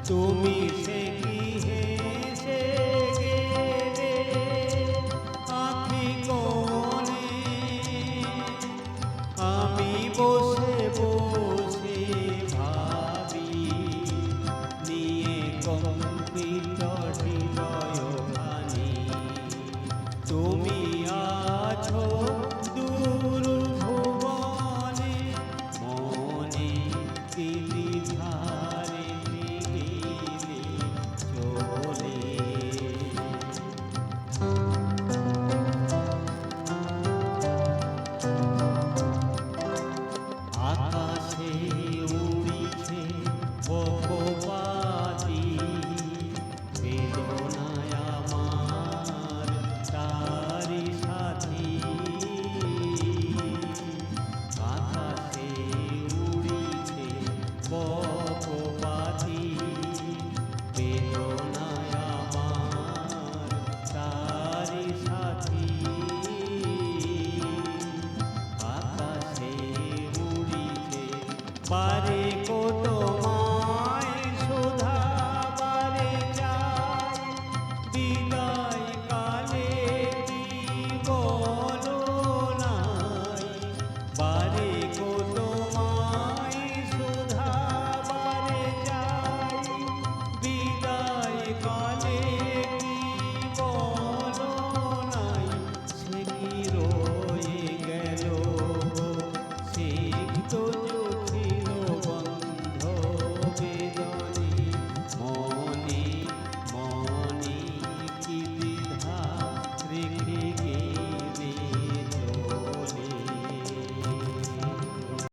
তুমি সে কি হেসে গেলে আঁখি কোণে, আমি বসে বসে ভাবি নিয়ে কম্পিত হৃদয়খানি। তুমি আছো দূর ভুবনে, মনে তিলি ধারে গেলে চলে। আকাশে উড়িছে বকপাতি, বেদনায় আমার তারি সাথী। আকাশে উড়িছে বকপাতি, বেদনায় আমার তারি সাথী। আকাশে উড়িছে পারে কত